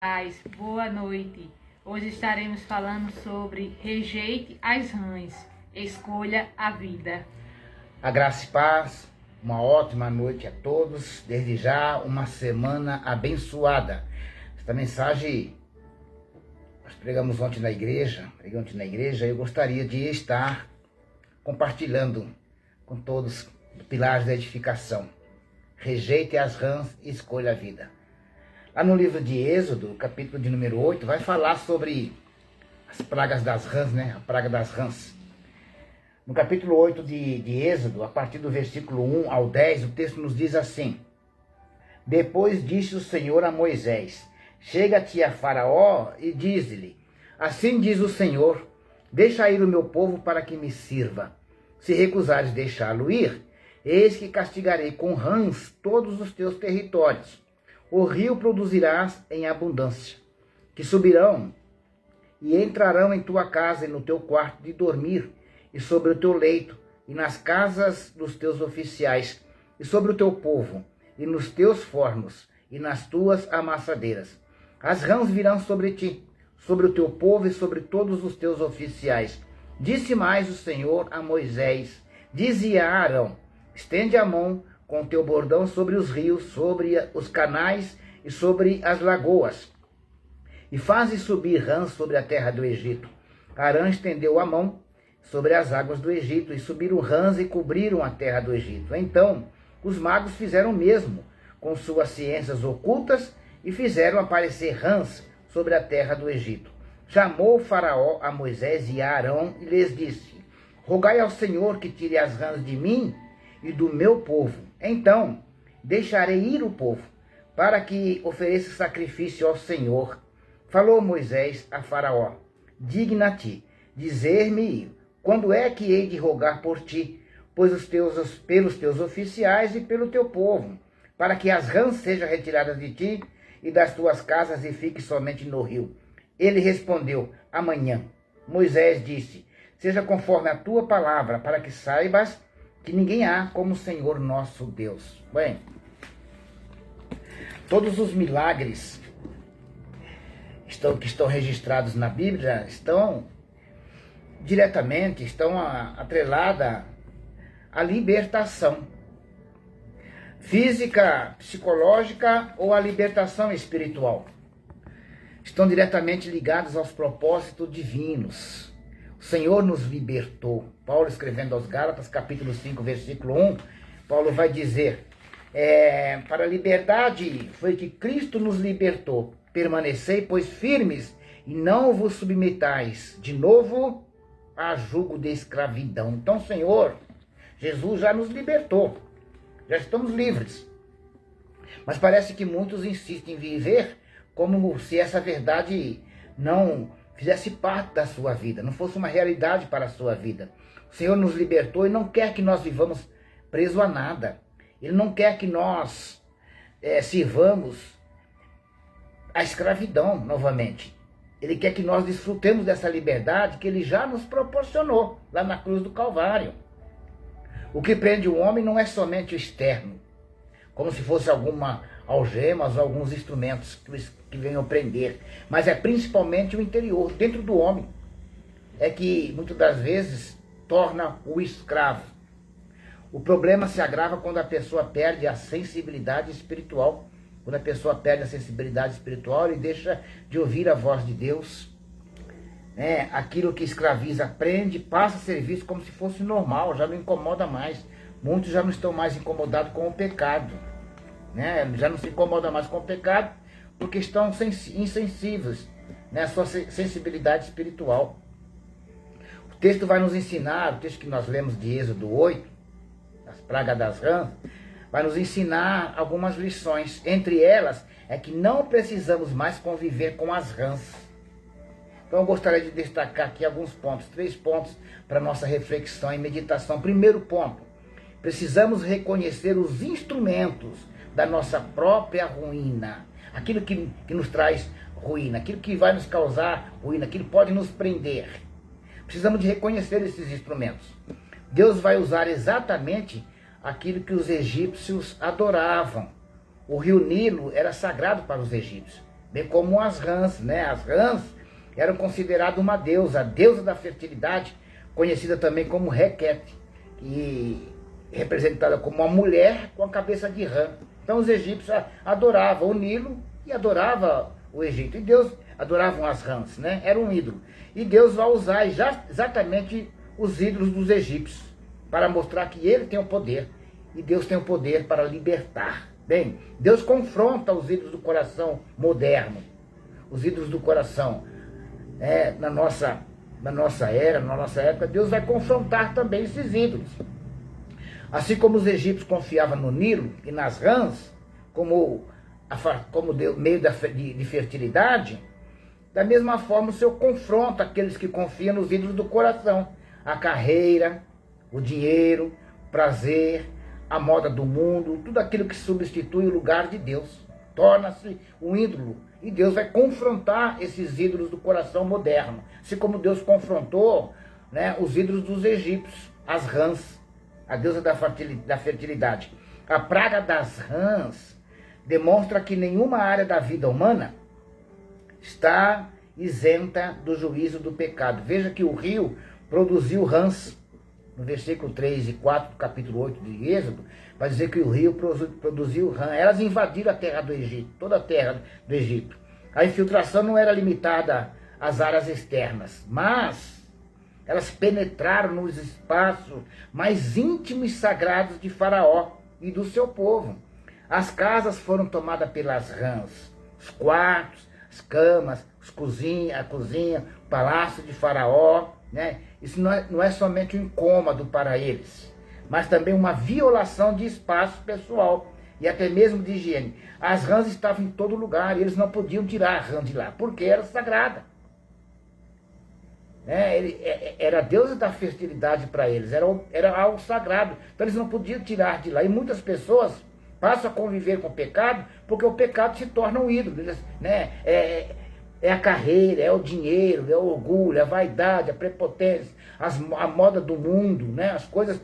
Paz, boa noite. Hoje estaremos falando sobre rejeite as rãs, escolha a vida. A graça e paz, uma ótima noite a todos. Desde já, uma semana abençoada. Esta mensagem nós pregamos ontem na igreja, eu gostaria de estar compartilhando com todos os pilares da edificação. Rejeite as rãs e escolha a vida. Lá no livro de Êxodo, capítulo de número 8, vai falar sobre as pragas das rãs, né? A praga das rãs. No capítulo 8 de Êxodo, a partir do versículo 1 ao 10, o texto nos diz assim: Depois disse o Senhor a Moisés: Chega-te a Faraó e diz-lhe: Assim diz o Senhor, deixa ir o meu povo para que me sirva. Se recusares deixá-lo ir, eis que castigarei com rãs todos os teus territórios. O rio produzirás em abundância, que subirão e entrarão em tua casa e no teu quarto de dormir, e sobre o teu leito, e nas casas dos teus oficiais, e sobre o teu povo, e nos teus fornos, e nas tuas amassadeiras. As rãs virão sobre ti, sobre o teu povo e sobre todos os teus oficiais. Disse mais o Senhor a Moisés, dizia a Arão: Estende a mão com teu bordão sobre os rios, sobre os canais e sobre as lagoas, e faze subir rãs sobre a terra do Egito. Arão estendeu a mão sobre as águas do Egito, e subiram rãs e cobriram a terra do Egito. Então os magos fizeram o mesmo com suas ciências ocultas, e fizeram aparecer rãs sobre a terra do Egito. Chamou Faraó a Moisés e a Arão e lhes disse: Rogai ao Senhor que tire as rãs de mim e do meu povo. Então deixarei ir o povo, para que ofereça sacrifício ao Senhor. Falou Moisés a Faraó: Digna-te dizer-me quando é que hei de rogar por ti, pelos teus oficiais e pelo teu povo, para que as rãs sejam retiradas de ti e das tuas casas e fique somente no rio. Ele respondeu: Amanhã. Moisés disse: Seja conforme a tua palavra, para que saibas que ninguém há como o Senhor nosso Deus. Bem, todos os milagres que estão registrados na Bíblia estão atreladas à libertação física, psicológica ou à libertação espiritual. Estão diretamente ligados aos propósitos divinos. O Senhor nos libertou. Paulo, escrevendo aos Gálatas, capítulo 5, versículo 1, Paulo vai dizer: para a liberdade foi que Cristo nos libertou. Permanecei, pois, firmes, e não vos submetais de novo a jugo de escravidão. Então, Senhor, Jesus já nos libertou. Já estamos livres. Mas parece que muitos insistem em viver como se essa verdade não fizesse parte da sua vida, não fosse uma realidade para a sua vida. O Senhor nos libertou e não quer que nós vivamos presos a nada. Ele não quer que nós sirvamos a escravidão novamente. Ele quer que nós desfrutemos dessa liberdade que Ele já nos proporcionou lá na cruz do Calvário. O que prende o homem não é somente o externo, como se fosse alguma algemas ou alguns instrumentos que venham prender, mas é principalmente o interior, dentro do homem, é que muitas das vezes torna o escravo. O problema se agrava quando a pessoa perde a sensibilidade espiritual. Quando a pessoa perde a sensibilidade espiritual, ele deixa de ouvir a voz de Deus. Aquilo que escraviza, prende, passa a ser visto como se fosse normal, já não incomoda mais. Muitos já não estão mais incomodados com o pecado. Já não se incomoda mais com o pecado porque estão insensíveis à sua sensibilidade espiritual. O texto vai nos ensinar, o texto que nós lemos de Êxodo 8, as pragas das rãs, vai nos ensinar algumas lições. Entre elas é que não precisamos mais conviver com as rãs. Então eu gostaria de destacar aqui alguns pontos, 3 pontos para nossa reflexão e meditação. Primeiro ponto: precisamos reconhecer os instrumentos da nossa própria ruína. Aquilo que nos traz ruína, aquilo que vai nos causar ruína, aquilo que pode nos prender. Precisamos de reconhecer esses instrumentos. Deus vai usar exatamente aquilo que os egípcios adoravam. O rio Nilo era sagrado para os egípcios. bem como as rãs, né? As rãs eram consideradas uma deusa, a deusa da fertilidade, conhecida também como Requete, e representada como uma mulher com a cabeça de rã. Então os egípcios adoravam o Nilo e adoravam o Egito. E Deus adoravam as rãs, né? Era um ídolo. E Deus vai usar exatamente os ídolos dos egípcios para mostrar que ele tem o poder. E Deus tem o poder para libertar. Bem, Deus confronta os ídolos do coração moderno. Os ídolos do coração. Na nossa era, na nossa época, Deus vai confrontar também esses ídolos. Assim como os egípcios confiavam no Nilo e nas rãs, como meio de fertilidade, da mesma forma o Senhor confronta aqueles que confiam nos ídolos do coração. A carreira, o dinheiro, o prazer, a moda do mundo, tudo aquilo que substitui o lugar de Deus. Torna-se um ídolo. E Deus vai confrontar esses ídolos do coração moderno. Assim como Deus confrontou, né, os ídolos dos egípcios, as rãs, a deusa da fertilidade. A praga das rãs demonstra que nenhuma área da vida humana está isenta do juízo do pecado. Veja que o rio produziu rãs. No versículo 3 e 4 do capítulo 8 de Êxodo, vai dizer que o rio produziu rã. Elas invadiram a terra do Egito, toda a terra do Egito. A infiltração não era limitada às áreas externas, mas elas penetraram nos espaços mais íntimos e sagrados de Faraó e do seu povo. As casas foram tomadas pelas rãs, os quartos, as camas, a cozinha, o palácio de Faraó, né? Isso não é somente um incômodo para eles, mas também uma violação de espaço pessoal e até mesmo de higiene. As rãs estavam em todo lugar e eles não podiam tirar a rã de lá, porque era sagrada. Era a deusa da fertilidade para eles, era algo sagrado, então eles não podiam tirar de lá. E muitas pessoas passam a conviver com o pecado, porque o pecado se torna um ídolo, né? É a carreira, é o dinheiro, é o orgulho, é a vaidade, a prepotência, a moda do mundo, né? As coisas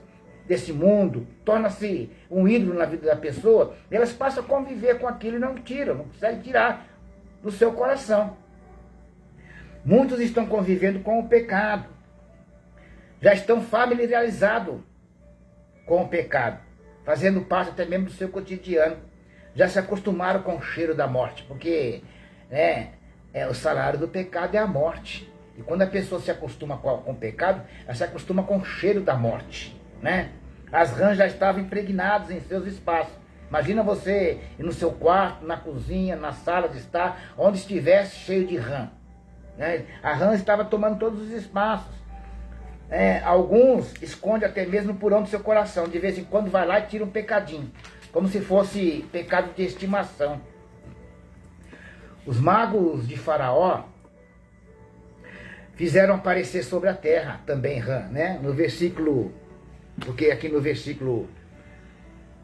desse mundo, torna-se um ídolo na vida da pessoa, e elas passam a conviver com aquilo e não tiram, não conseguem tirar do seu coração. Muitos estão convivendo com o pecado, já estão familiarizados com o pecado, fazendo parte até mesmo do seu cotidiano, já se acostumaram com o cheiro da morte, porque o salário do pecado é a morte. E quando a pessoa se acostuma com o pecado, ela se acostuma com o cheiro da morte, né? As rãs já estavam impregnadas em seus espaços. Imagina você ir no seu quarto, na cozinha, na sala de estar, onde estivesse cheio de rã, né? A rã estava tomando todos os espaços. Alguns escondem até mesmo no porão do seu coração. De vez em quando vai lá e tira um pecadinho, como se fosse pecado de estimação. Os magos de Faraó fizeram aparecer sobre a terra também rã, né? No versículo, porque aqui no versículo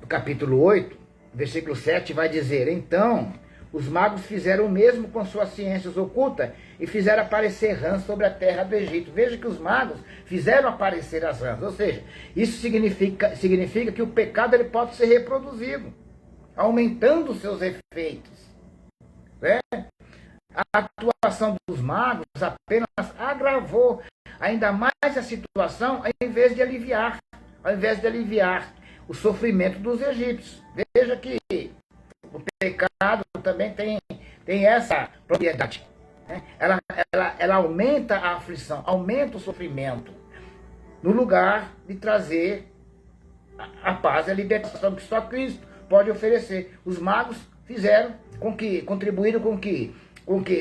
do capítulo 8, versículo 7 vai dizer: então os magos fizeram o mesmo com suas ciências ocultas e fizeram aparecer rãs sobre a terra do Egito. Veja que os magos fizeram aparecer as rãs, ou seja, isso significa que o pecado ele pode ser reproduzido, aumentando os seus efeitos. A atuação dos magos apenas agravou ainda mais a situação, ao invés de aliviar o sofrimento dos egípcios. Veja que o pecado também tem essa propriedade, né? Ela aumenta a aflição, aumenta o sofrimento, no lugar de trazer a paz e a libertação que só Cristo pode oferecer. Os magos contribuíram com que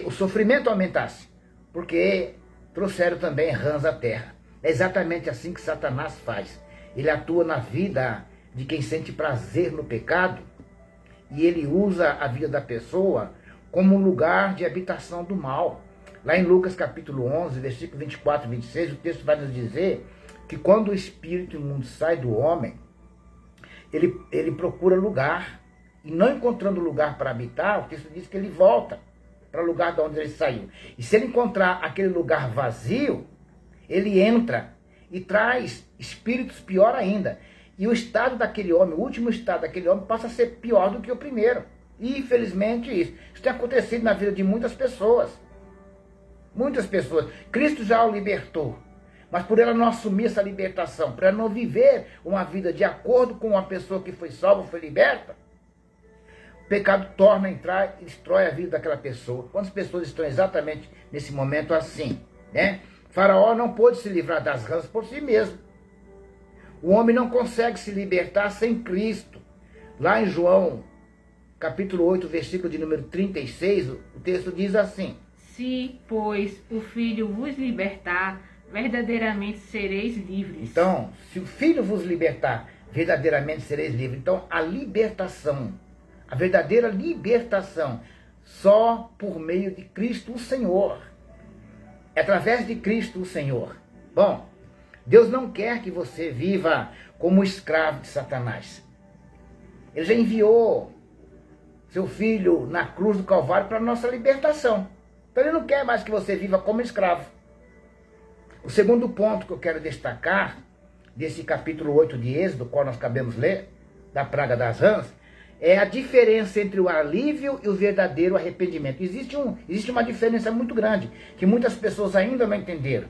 o sofrimento aumentasse, porque trouxeram também rãs à terra. É exatamente assim que Satanás faz. Ele atua na vida de quem sente prazer no pecado, e ele usa a vida da pessoa como um lugar de habitação do mal. Lá em Lucas capítulo 11, versículo 24 e 26, o texto vai nos dizer que quando o espírito imundo sai do homem, ele procura lugar, e não encontrando lugar para habitar, o texto diz que ele volta para o lugar de onde ele saiu. E se ele encontrar aquele lugar vazio, ele entra e traz espíritos pior ainda. E o estado daquele homem, o último estado daquele homem, passa a ser pior do que o primeiro. E infelizmente isso tem acontecido na vida de muitas pessoas. Muitas pessoas. Cristo já o libertou. Mas por ela não assumir essa libertação, por ela não viver uma vida de acordo com uma pessoa que foi salva, foi liberta, o pecado torna a entrar e destrói a vida daquela pessoa. Quantas pessoas estão exatamente nesse momento assim, né? Faraó não pôde se livrar das rãs por si mesmo. O homem não consegue se libertar sem Cristo. Lá em João, capítulo 8, versículo de número 36, o texto diz assim: Se, pois, o Filho vos libertar, verdadeiramente sereis livres. Então, se o Filho vos libertar, verdadeiramente sereis livres. Então, a libertação, a verdadeira libertação, só por meio de Cristo o Senhor. É através de Cristo o Senhor. Bom, Deus não quer que você viva como escravo de Satanás. Ele já enviou seu Filho na cruz do Calvário para a nossa libertação. Então ele não quer mais que você viva como escravo. O segundo ponto que eu quero destacar desse capítulo 8 de Êxodo, qual nós acabamos de ler, da praga das rãs, é a diferença entre o alívio e o verdadeiro arrependimento. Existe uma diferença muito grande, que muitas pessoas ainda não entenderam.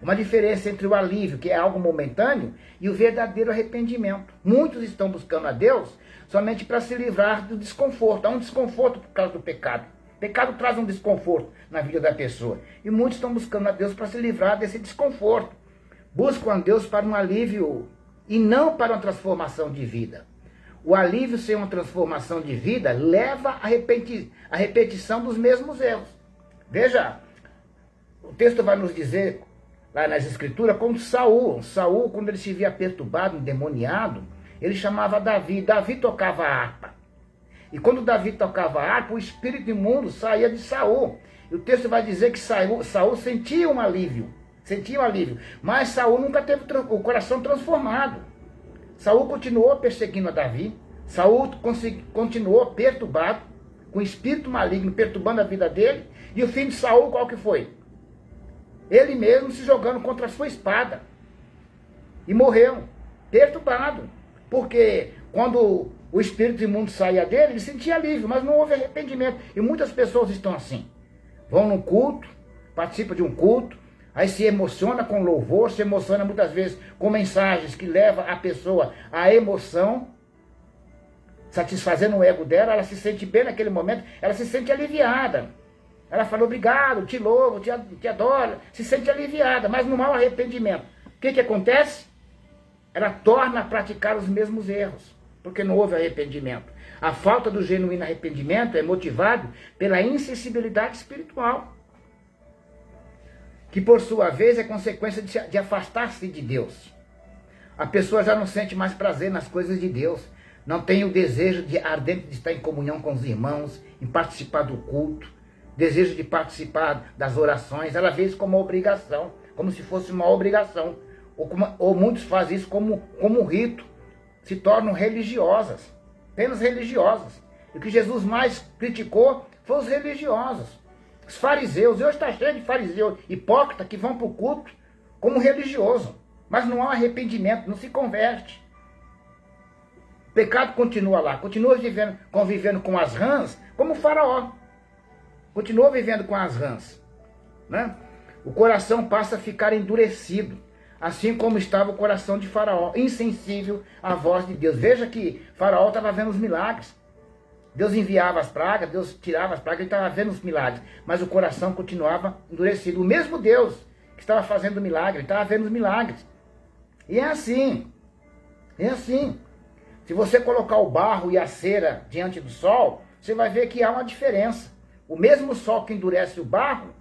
Uma diferença entre o alívio, que é algo momentâneo, e o verdadeiro arrependimento. Muitos estão buscando a Deus somente para se livrar do desconforto. Há um desconforto por causa do pecado. O pecado traz um desconforto na vida da pessoa. E muitos estão buscando a Deus para se livrar desse desconforto. Buscam a Deus para um alívio e não para uma transformação de vida. O alívio sem uma transformação de vida leva à repetição dos mesmos erros. Veja, o texto vai nos dizer, lá nas Escrituras, como Saul, quando ele se via perturbado, endemoniado, ele chamava Davi. Davi tocava a harpa. E quando Davi tocava a harpa, o espírito imundo saía de Saul. E o texto vai dizer que Saul sentia um alívio. Mas Saul nunca teve o coração transformado. Saul continuou perseguindo a Davi. Saul continuou perturbado, com o espírito maligno perturbando a vida dele. E o fim de Saul qual que foi? Ele mesmo se jogando contra a sua espada. E morreu, perturbado. Porque quando o espírito imundo saía dele, ele sentia alívio, mas não houve arrependimento. E muitas pessoas estão assim. Vão num culto, participam de um culto, aí se emociona com louvor, se emociona muitas vezes com mensagens que levam a pessoa à emoção, satisfazendo o ego dela, ela se sente bem naquele momento, ela se sente aliviada. Ela fala, obrigado, te louvo, te adoro, se sente aliviada, mas não há arrependimento. O que acontece? Ela torna a praticar os mesmos erros, porque não houve arrependimento. A falta do genuíno arrependimento é motivado pela insensibilidade espiritual, que por sua vez é consequência de afastar-se de Deus. A pessoa já não sente mais prazer nas coisas de Deus, não tem o desejo ardente de estar em comunhão com os irmãos, em participar do culto, desejo de participar das orações. Ela vê isso como uma obrigação, como se fosse uma obrigação, ou muitos fazem isso como um rito, se tornam religiosas, apenas religiosas. E o que Jesus mais criticou foi os religiosos. Os fariseus, hoje está cheio de fariseus hipócritas que vão para o culto como religioso, mas não há arrependimento, não se converte. O pecado continua lá, continua convivendo com as rãs, como o Faraó. Continua vivendo com as rãs, né? O coração passa a ficar endurecido, assim como estava o coração de Faraó, insensível à voz de Deus. Veja que Faraó estava vendo os milagres. Deus enviava as pragas, Deus tirava as pragas, ele estava vendo os milagres, mas o coração continuava endurecido. O mesmo Deus que estava fazendo milagre, ele estava vendo os milagres. E é assim, Se você colocar o barro e a cera diante do sol, você vai ver que há uma diferença. O mesmo sol que endurece o barro,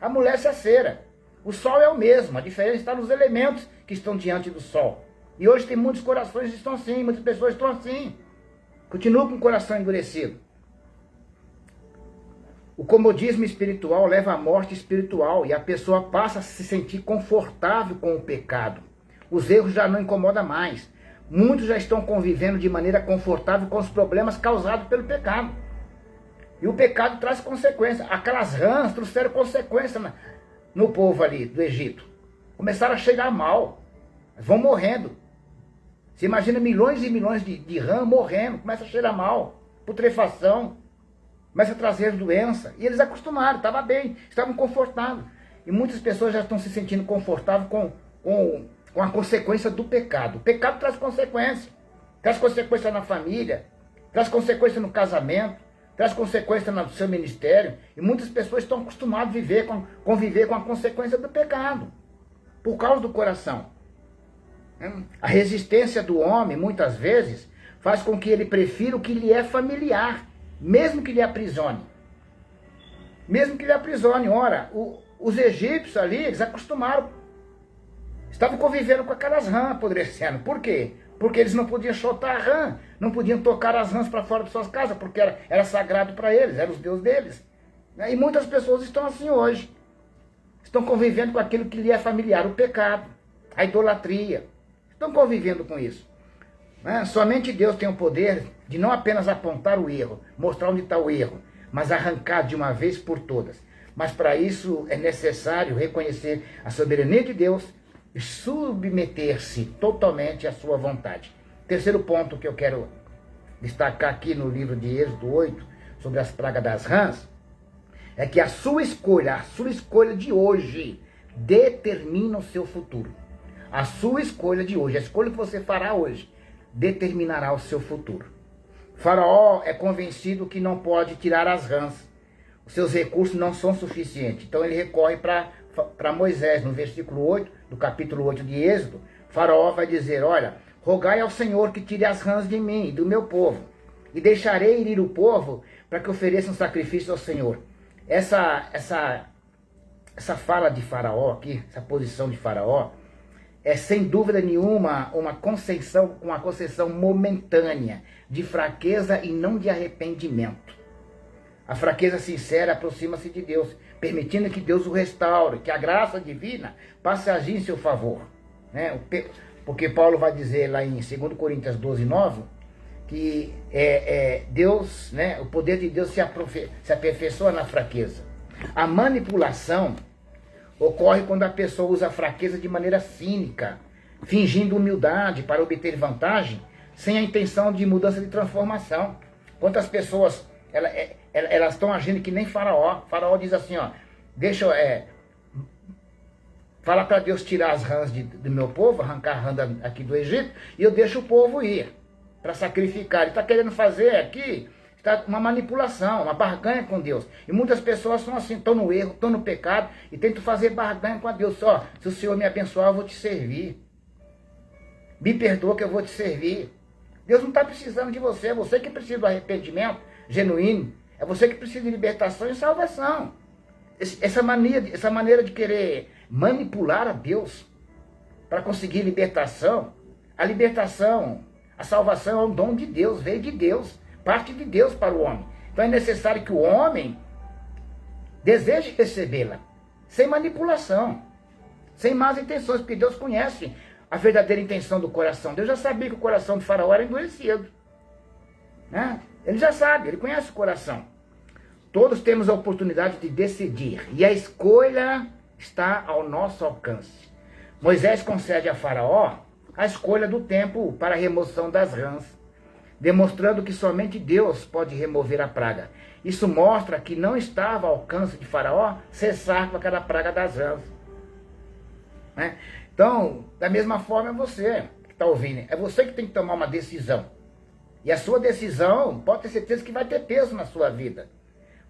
amolece a cera. O sol é o mesmo, a diferença está nos elementos que estão diante do sol. E hoje tem muitos corações que estão assim, muitas pessoas estão assim. Continuam com o coração endurecido. O comodismo espiritual leva à morte espiritual e a pessoa passa a se sentir confortável com o pecado. Os erros já não incomodam mais. Muitos já estão convivendo de maneira confortável com os problemas causados pelo pecado. E o pecado traz consequências. Aquelas rãs trouxeram consequências no povo ali do Egito. Começaram a chegar mal. Vão morrendo. Você imagina milhões e milhões de rãs morrendo. Começa a cheirar mal. Putrefação. começa a trazer doença. E eles acostumaram, estava bem, estavam confortáveis. E muitas pessoas já estão se sentindo confortáveis com a consequência do pecado. O pecado traz consequência. Traz consequência na família, traz consequência no casamento, traz consequência no seu ministério. E muitas pessoas estão acostumadas a conviver com a consequência do pecado, por causa do coração. A resistência do homem, muitas vezes, faz com que ele prefira o que lhe é familiar, mesmo que lhe aprisione. Mesmo que lhe aprisione. Ora, os egípcios ali, eles acostumaram, estavam convivendo com aquelas rãs apodrecendo. Por quê? Porque eles não podiam soltar a rã, não podiam tocar as rãs para fora de suas casas, porque era sagrado para eles, era os deuses deles. E muitas pessoas estão assim hoje. Estão convivendo com aquilo que lhe é familiar, o pecado, a idolatria. Estão convivendo com isso. Somente Deus tem o poder de não apenas apontar o erro, mostrar onde está o erro, mas arrancar de uma vez por todas. Mas para isso é necessário reconhecer a soberania de Deus e submeter-se totalmente à sua vontade. Terceiro ponto que eu quero destacar aqui no livro de Êxodo 8, sobre as pragas das rãs, é que a sua escolha de hoje, determina o seu futuro. A sua escolha de hoje, a escolha que você fará hoje, determinará o seu futuro. Faraó é convencido que não pode tirar as rãs. Os seus recursos não são suficientes. Então ele recorre para Moisés. No versículo 8, do capítulo 8 de Êxodo, Faraó vai dizer: olha, rogai ao Senhor que tire as rãs de mim e do meu povo, e deixarei ir o povo para que ofereçam sacrifício ao Senhor. Essa fala de Faraó aqui, essa posição de Faraó, é sem dúvida nenhuma uma concessão momentânea de fraqueza e não de arrependimento. A fraqueza sincera aproxima-se de Deus, permitindo que Deus o restaure, que a graça divina passe a agir em seu favor. Porque Paulo vai dizer lá em 2 Coríntios 12, 9, que Deus, o poder de Deus se aperfeiçoa na fraqueza. A manipulação ocorre quando a pessoa usa a fraqueza de maneira cínica, fingindo humildade para obter vantagem, sem a intenção de mudança de transformação. Quantas pessoas elas estão agindo que nem Faraó. Faraó diz assim, deixa eu falar para Deus tirar as rãs do meu povo, arrancar a rã aqui do Egito, e eu deixo o povo ir para sacrificar. Ele está querendo fazer aqui uma manipulação, uma barganha com Deus. E muitas pessoas são assim, estão no erro, estão no pecado e tentam fazer barganha com a Deus. Se o Senhor me abençoar, eu vou te servir. Me perdoa que eu vou te servir. Deus não está precisando de você, é você que precisa do arrependimento genuíno. É você que precisa de libertação e salvação. Essa maneira de querer manipular a Deus para conseguir libertação, a salvação é um dom de Deus, veio de Deus, parte de Deus para o homem. Então é necessário que o homem deseje recebê-la, sem manipulação, sem más intenções, porque Deus conhece a verdadeira intenção do coração. Deus já sabia que o coração de Faraó era endurecido. Ele já sabe, ele conhece o coração. Todos temos a oportunidade de decidir, e a escolha está ao nosso alcance. Moisés concede a Faraó a escolha do tempo para a remoção das rãs, demonstrando que somente Deus pode remover a praga. Isso mostra que não estava ao alcance de Faraó cessar com aquela praga das rãs. Então, da mesma forma é você que está ouvindo, é você que tem que tomar uma decisão. E a sua decisão pode ter certeza que vai ter peso na sua vida.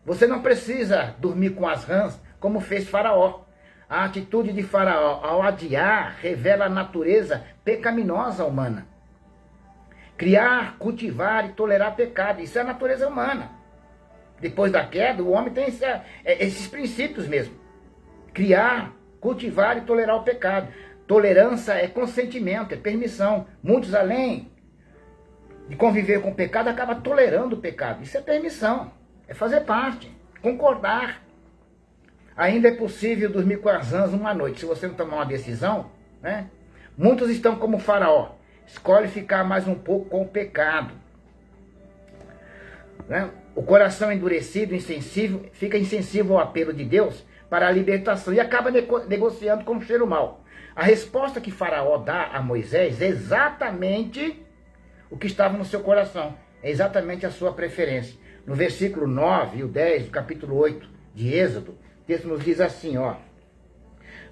Você não precisa dormir com as rãs como fez Faraó. A atitude de Faraó ao adiar revela a natureza pecaminosa humana. Criar, cultivar e tolerar pecado, isso é a natureza humana. Depois da queda, o homem tem esses princípios mesmo. Criar, cultivar e tolerar o pecado. Tolerância é consentimento, é permissão. Muitos, além de conviver com o pecado, acabam tolerando o pecado. Isso é permissão, é fazer parte, concordar. Ainda é possível dormir com as rãs uma noite, se você não tomar uma decisão. Muitos estão como Faraó, escolhe ficar mais um pouco com o pecado. O coração endurecido, insensível, fica insensível ao apelo de Deus para a libertação e acaba negociando com o cheiro mau. A resposta que Faraó dá a Moisés é exatamente o que estava no seu coração, é exatamente a sua preferência. No versículo 9 e o 10 do capítulo 8 de Êxodo, o texto nos diz assim, ó.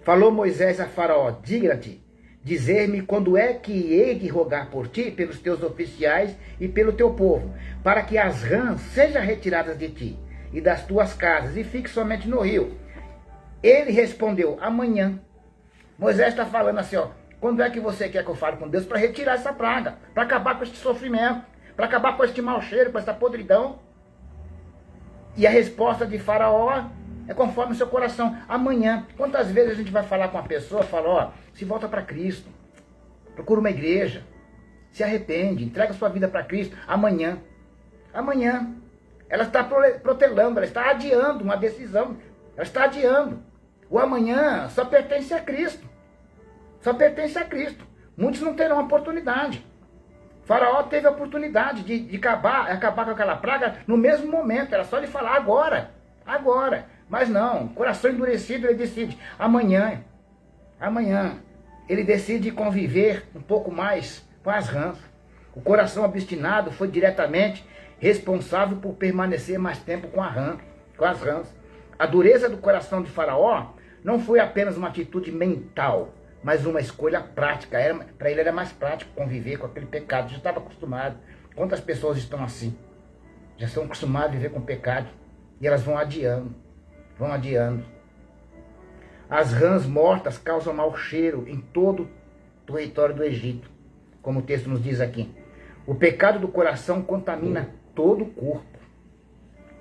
Falou Moisés a Faraó, diga-te, dizer-me quando é que hei de rogar por ti, pelos teus oficiais e pelo teu povo, para que as rãs sejam retiradas de ti e das tuas casas, e fique somente no rio. Ele respondeu, amanhã. Moisés está falando assim, ó, quando é que você quer que eu fale com Deus para retirar essa praga, para acabar com este sofrimento, para acabar com este mau cheiro, com essa podridão? E a resposta de Faraó é conforme o seu coração. Amanhã. Quantas vezes a gente vai falar com uma pessoa, fala, ó, se volta para Cristo, procura uma igreja, se arrepende, entrega sua vida para Cristo. Amanhã. Amanhã. Ela está protelando, ela está adiando uma decisão. Ela está adiando. O amanhã só pertence a Cristo. Só pertence a Cristo. Muitos não terão oportunidade. Faraó teve a oportunidade de acabar com aquela praga no mesmo momento. Era só ele falar agora. Agora. Mas não. Coração endurecido, ele decide. Amanhã. Amanhã. Ele decide conviver um pouco mais com as rãs. O coração obstinado foi diretamente responsável por permanecer mais tempo com as rãs. A dureza do coração de Faraó não foi apenas uma atitude mental, mas uma escolha prática. Para ele era mais prático conviver com aquele pecado. Já estava acostumado. Quantas pessoas estão assim? Já estão acostumadas a viver com pecado. E elas vão adiando. Vão adiando. As rãs mortas causam mau cheiro em todo o território do Egito. Como o texto nos diz aqui. O pecado do coração contamina todo o corpo.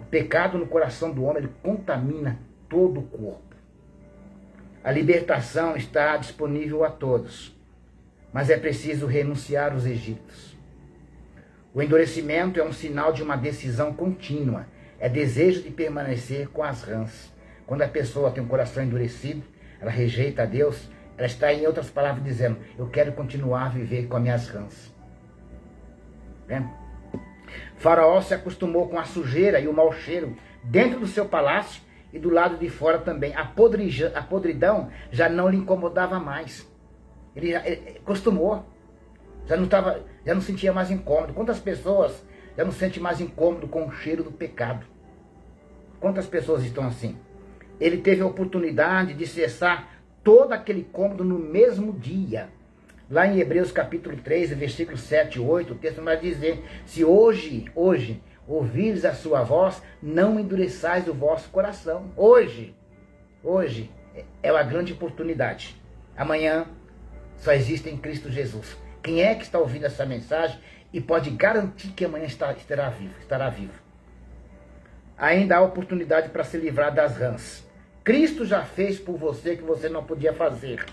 O pecado no coração do homem, ele contamina todo o corpo. A libertação está disponível a todos, mas é preciso renunciar aos egípcios. O endurecimento é um sinal de uma decisão contínua, é desejo de permanecer com as rãs. Quando a pessoa tem um coração endurecido, ela rejeita a Deus, ela está, em outras palavras, dizendo, eu quero continuar a viver com as minhas rãs. Faraó se acostumou com a sujeira e o mau cheiro dentro do seu palácio, e do lado de fora também. A podridão já não lhe incomodava mais. Ele acostumou. Já não sentia mais incômodo. Quantas pessoas já não sentem mais incômodo com o cheiro do pecado? Quantas pessoas estão assim? Ele teve a oportunidade de cessar todo aquele incômodo no mesmo dia. Lá em Hebreus capítulo 3, versículos 7 e 8, o texto vai dizer, se hoje, ouvires a sua voz, não endureçais o vosso coração. Hoje é uma grande oportunidade. Amanhã só existe em Cristo Jesus. Quem é que está ouvindo essa mensagem e pode garantir que amanhã estará vivo? Ainda há oportunidade para se livrar das rãs. Cristo já fez por você que você não podia fazer.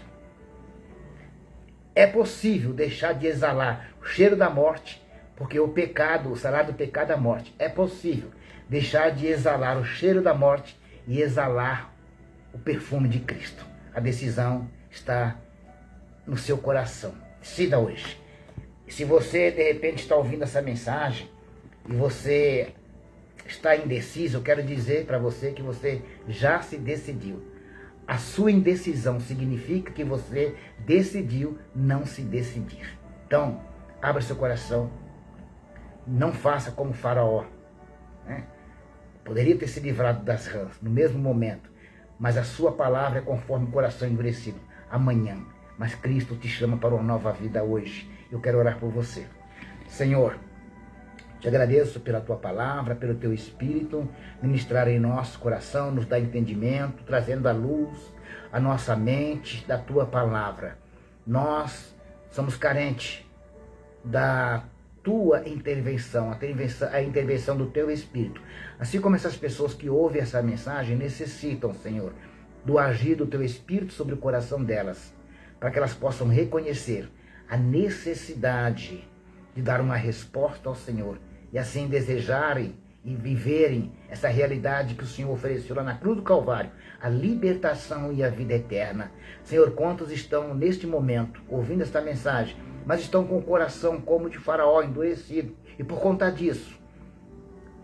É possível deixar de exalar o cheiro da morte, porque o salário do pecado é a morte. É possível deixar de exalar o cheiro da morte e exalar o perfume de Cristo. A decisão está no seu coração. Decida hoje. Se você, de repente, está ouvindo essa mensagem e você está indeciso, eu quero dizer para você que você já se decidiu. A sua indecisão significa que você decidiu não se decidir. Então, abra seu coração. Não faça como Faraó. Poderia ter se livrado das rãs no mesmo momento, mas a sua palavra é conforme o coração endurecido. Amanhã. Mas Cristo te chama para uma nova vida hoje. Eu quero orar por você. Senhor, te agradeço pela tua palavra, pelo teu Espírito, ministrar em nosso coração, nos dar entendimento, trazendo à luz a nossa mente da tua palavra. Nós somos carentes da tua intervenção, a intervenção do teu Espírito. Assim como essas pessoas que ouvem essa mensagem necessitam, Senhor, do agir do teu Espírito sobre o coração delas, para que elas possam reconhecer a necessidade de dar uma resposta ao Senhor e assim desejarem e viverem essa realidade que o Senhor ofereceu lá na cruz do Calvário, a libertação e a vida eterna. Senhor, quantos estão neste momento ouvindo esta mensagem, mas estão com o coração como de Faraó, endurecido, e por conta disso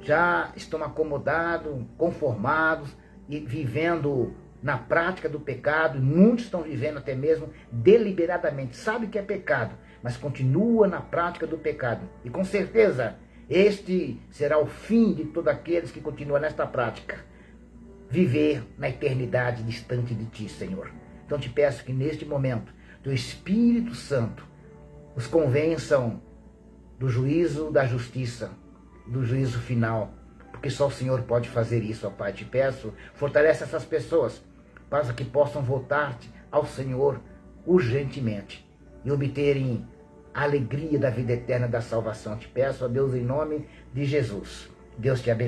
já estão acomodados, conformados e vivendo na prática do pecado. Muitos estão vivendo até mesmo deliberadamente, sabe que é pecado, mas continua na prática do pecado. E com certeza Este será o fim de todos aqueles que continuam nesta prática. Viver na eternidade distante de ti, Senhor. Então te peço que neste momento, teu Espírito Santo os convençam do juízo da justiça, do juízo final, porque só o Senhor pode fazer isso, ó Pai. Te peço, fortalece essas pessoas, para que possam voltar-te ao Senhor urgentemente e obterem a alegria da vida eterna da salvação. Te peço, ó Deus, em nome de Jesus. Deus te abençoe.